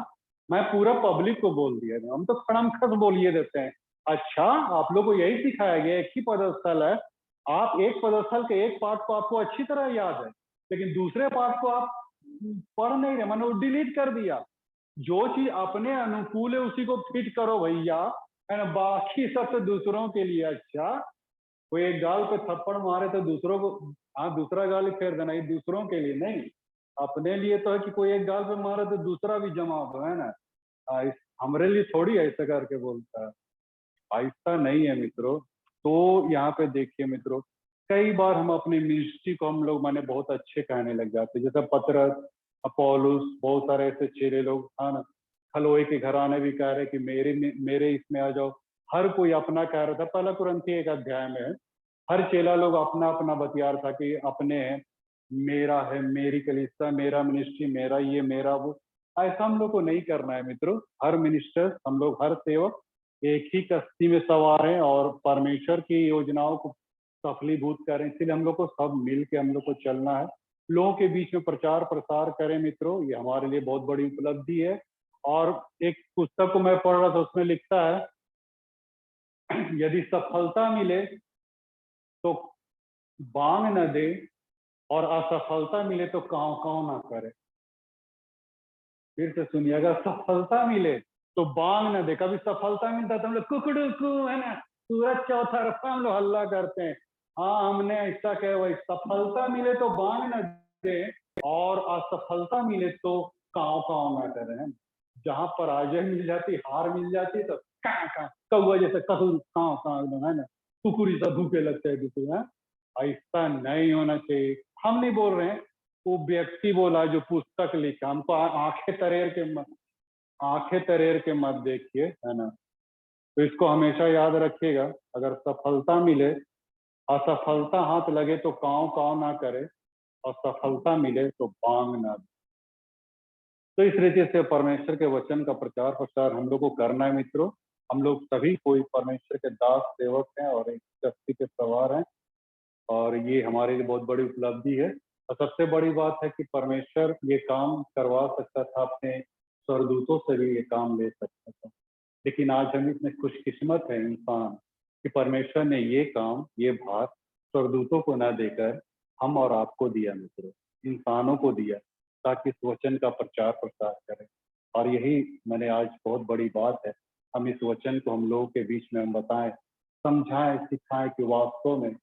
A: मैं पूरा पब्लिक को बोल दिया। हम तो खड़म खस बोलिए देते हैं। अच्छा, आप लोग को यही सिखाया गया एक ही पदस्थल है, आप एक पदस्थल के एक पार्ट को आपको अच्छी तरह याद है, लेकिन दूसरे पार्ट को आप पढ़ नहीं रहे, मैंने डिलीट कर दिया। जो चीज अपने अनुकूल है उसी को फिट करो भैया, है ना, बाकी सब तो दूसरों के लिए। अच्छा, कोई एक गाल पे थप्पड़ मारे तो दूसरों को, हाँ, दूसरा गाल ही फेर देना, ये दूसरों के लिए नहीं, अपने लिए तो है कि कोई एक गाल पे मारे तो दूसरा भी जमा दो, है ना। हमारे लिए थोड़ी ऐसा करके बोलता है, ऐसा नहीं है मित्रों। तो यहाँ पे देखिए मित्रों, कई बार हम अपनी मिनिस्ट्री को हम लोग माने बहुत अच्छे कहने लग जाते हैं, जैसे पतरस, अपोलुस, बहुत सारे ऐसे चेले लोग, हाँ ना, खलोए के घराने भी कह रहे कि मेरे इसमें आ जाओ। हर कोई अपना कह रहा था। पहला कुरिन्थी 1 अध्याय में है, हर चेला लोग अपना अपना बतिया रहा था कि अपने है, मेरा है, मेरी कलीसिया, मेरा मिनिस्ट्री, मेरा ये, मेरा वो। ऐसा हम लोग को नहीं करना है मित्रों। हर मिनिस्टर, हम लोग हर सेवक एक ही कश्ती में सवार हैं और परमेश्वर की योजनाओं को सफलीभूत करें। इसलिए हम लोग को सब मिल के हम लोग को चलना है, लोगों के बीच में प्रचार प्रसार करें मित्रों। ये हमारे लिए बहुत बड़ी उपलब्धि है। और एक पुस्तक को मैं पढ़ रहा था, उसमें लिखता है यदि सफलता मिले तो बांग न दे, और असफलता मिले तो कांव कांव ना करे। फिर से सुनिएगा, सफलता मिले तो बांग न दे। कभी सफलता मिलता है तो हम लोग कुकड़ू कु, है ना, सूरज चौथा रफा हम लोग हल्ला करते हैं। हाँ, हमने ऐसा कहा। वही सफलता मिले तो बांग न दे, और असफलता मिले तो कांव कांव ना करे। जहां पराजय मिल जाती, हार मिल जाती, तो कां कां कौआ जैसे कहू कांव कांव एकदम, है ना, कुकुरी सा भूखे लगते हैं बिल्कुल। है, ऐसा नहीं होना चाहिए। हम नहीं बोल रहे हैं, वो व्यक्ति बोला जो पुस्तक लिखा। हमको आंखें तरेर के मत देखिए, है ना। तो इसको हमेशा याद रखिएगा, अगर सफलता मिले, असफलता हाथ लगे तो कांव कांव ना करे, और सफलता मिले तो बांग ना दे। तो इस रीति से परमेश्वर के वचन का प्रचार प्रसार हम लोग को करना है मित्रों। हम लोग सभी कोई परमेश्वर के दास सेवक हैं और एक शक्ति के सवार हैं, और ये हमारे लिए बहुत बड़ी उपलब्धि है। और सबसे बड़ी बात है कि परमेश्वर ये काम करवा सकता था, अपने स्वर्गदूतों से भी ये काम ले सकता था, लेकिन आज हम इतने खुशकिस्मत है इंसान कि परमेश्वर ने ये काम, ये भार स्वर्गदूतों को ना देकर हम और आपको दिया मित्रों, इंसानों को दिया, ताकि इस वचन का प्रचार प्रसार करें। और यही मैंने आज बहुत बड़ी बात है, हम इस वचन को हम लोगों के बीच में हम बताएं, समझाएं, सिखाएं कि वास्तव में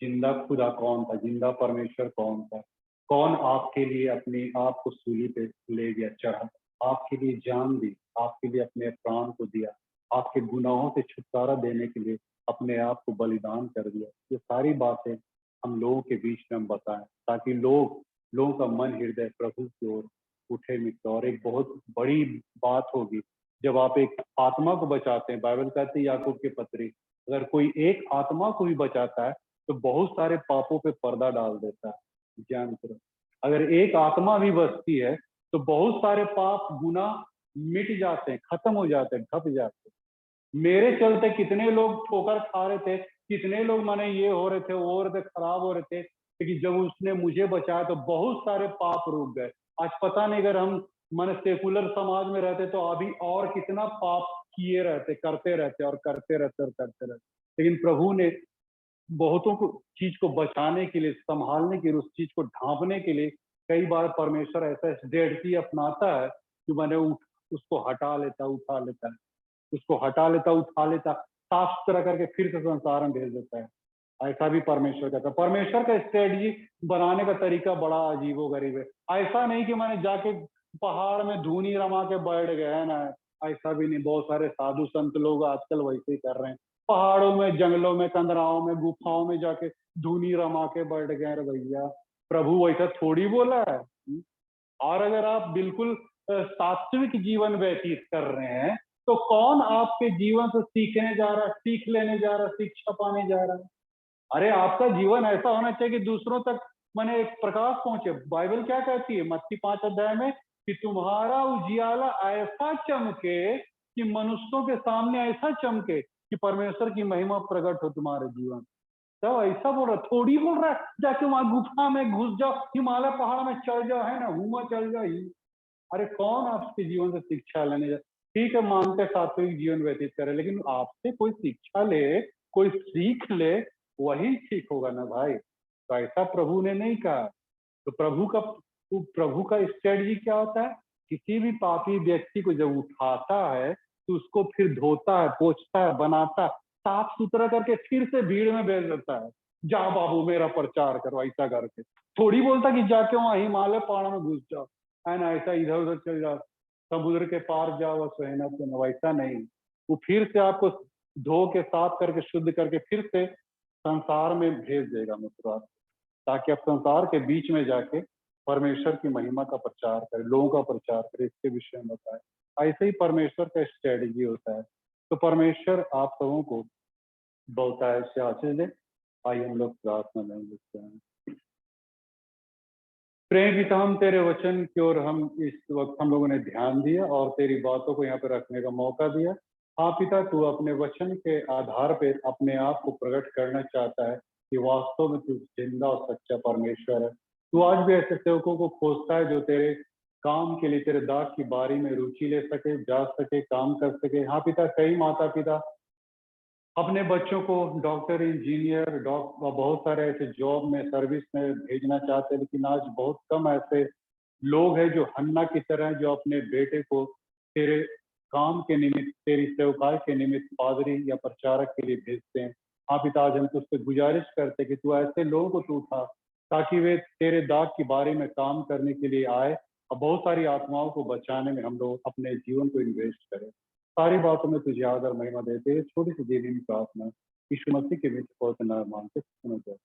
A: जिंदा खुदा कौन था, जिंदा परमेश्वर कौन था, कौन आपके लिए अपने आप को सूली पे ले गया, चढ़ा, आपके लिए जान दी, आपके लिए अपने प्राण को दिया, आपके गुनाहों से छुटकारा देने के लिए अपने आप को बलिदान कर दिया। ये सारी बातें हम लोगों के बीच में हम बताएं, ताकि लोगों का मन हृदय प्रभु की ओर उठे मित्र। और एक बहुत बड़ी बात होगी, जब आप एक आत्मा को बचाते हैं, बाइबल कहती है याकूब के पत्री, अगर कोई एक आत्मा को भी बचाता है तो बहुत सारे पापों पे पर्दा डाल देता है। ज्ञान करो, अगर एक आत्मा भी बचती है तो बहुत सारे पाप गुना मिट जाते हैं, खत्म हो जाते हैं, ढप जाते हैं। मेरे चलते कितने लोग ठोकर खा रहे थे, कितने लोग माने ये हो रहे थे, वो हो रहे थे, खराब हो रहे थे, लेकिन जब उसने मुझे बचाया तो बहुत सारे पाप रुक गए। आज पता नहीं, अगर हम माने सेकुलर समाज में रहते तो अभी और कितना पाप किए रहते, करते रहते और करते रहते और करते रहते। लेकिन प्रभु ने बहुतों को चीज को बचाने के लिए, संभालने के लिए, उस चीज को ढांपने के लिए कई बार परमेश्वर ऐसा स्ट्रेटजी अपनाता है कि मैंने उसको हटा लेता, उठा लेता है, उसको हटा लेता, उठा लेता, साफ सुथरा करके फिर से संसार में भेज देता है। ऐसा भी परमेश्वर करता है। परमेश्वर का स्ट्रेटजी बनाने का तरीका बड़ा अजीबो गरीब है। ऐसा नहीं कि मैंने जाके पहाड़ में धूनी रमा के बैठ गए, है ना, ऐसा भी नहीं। बहुत सारे साधु संत लोग आजकल वैसे ही कर रहे हैं, पहाड़ों में, जंगलों में, कंदराओं में, गुफाओं में जाके धूनी रमा के बैठ गए। अरे भैया, प्रभु वैसा थोड़ी बोला है। और अगर आप बिल्कुल सात्विक जीवन व्यतीत कर रहे हैं तो कौन आपके जीवन से सीखने जा रहा है, सीख लेने जा रहा है, शिक्षा पाने जा रहा है? अरे आपका जीवन ऐसा होना चाहिए कि दूसरों तक माने एक प्रकाश पहुंचे। बाइबल क्या कहती है मत्ती 5 अध्याय में, कि तुम्हारा उजियाला ऐसा चमके कि मनुष्यों के सामने ऐसा चमके कि परमेश्वर की महिमा प्रकट हो तुम्हारे जीवन। तो ऐसा बोल रहा, थोड़ी बोल रहा है जाके वहां गुफा में घुस जाओ, हिमालय पहाड़ में चढ़ जाओ, है ना, हुआ चल जाओ। अरे कौन आपके जीवन से शिक्षा लेने जाए? ठीक है, मानते सात्विक जीवन व्यतीत करे, लेकिन आपसे कोई शिक्षा ले, कोई सीख ले, वही ठीक होगा ना भाई। तो ऐसा प्रभु ने नहीं कहा। तो प्रभु का स्ट्रेटजी क्या होता है? किसी भी पापी व्यक्ति को जब उठाता है तो उसको फिर धोता है, पोछता है, बनाता है, साफ सुथरा करके फिर से भीड़ में भेज देता है। जा बाबू मेरा प्रचार करो, ऐसा करके थोड़ी बोलता कि जाके वहां हिमालय पहाड़ में घुस जाओ, है ना, ऐसा इधर उधर चल जाओ, समुद्र के पार जाओ और सहना सुना, वैसा नहीं। वो फिर से आपको धो के, साफ करके, शुद्ध करके फिर से संसार में भेज देगा मित्र, ताकि आप संसार के बीच में जाके परमेश्वर की महिमा का प्रचार करें, लोगों का प्रचार करें, इसके विषय में बताए। ऐसे ही परमेश्वर का स्ट्रेटजी होता है। तो परमेश्वर आप सबों को बहुत ऐसे आशीष दे। आइए हम लोग प्रार्थना में लिखते हैं। प्रेम पिता, हम तेरे वचन की ओर हम इस वक्त हम लोगों ने ध्यान दिया और तेरी बातों को यहाँ पे रखने का मौका दिया। हाँ पिता, तू अपने वचन के आधार पे अपने आप को प्रकट करना चाहता है कि वास्तव में तू जिंदा और सच्चा परमेश्वर है। तू आज भी ऐसे सेवकों को खोजता है जो तेरे काम के लिए, तेरे दाग की बारी में रुचि ले सके, जा सके, काम कर सके। हाँ पिता, कई माता पिता अपने बच्चों को डॉक्टर, इंजीनियर, बहुत सारे ऐसे जॉब में, सर्विस में भेजना चाहते हैं, लेकिन आज बहुत कम ऐसे लोग हैं जो हन्ना की तरह, जो अपने बेटे को तेरे काम के निमित्त, तेरी सेवकाई के निमित्त पादरी या प्रचारक के लिए भेजते हैं। हाँ पिता, आज हम तुझसे गुजारिश करते हैं कि तू ऐसे लोगों को तू उठा, ताकि वे तेरे दाग की बारी में काम करने के लिए आए और बहुत सारी आत्माओं को बचाने में हम लोग अपने जीवन को इन्वेस्ट करें। सारी बातों में तुझे आदर महिमा देते हैं। छोटी सी देवी में प्रार्थना यीशु मसीह के बीच बहुत नाम मांगते सुनो जाए।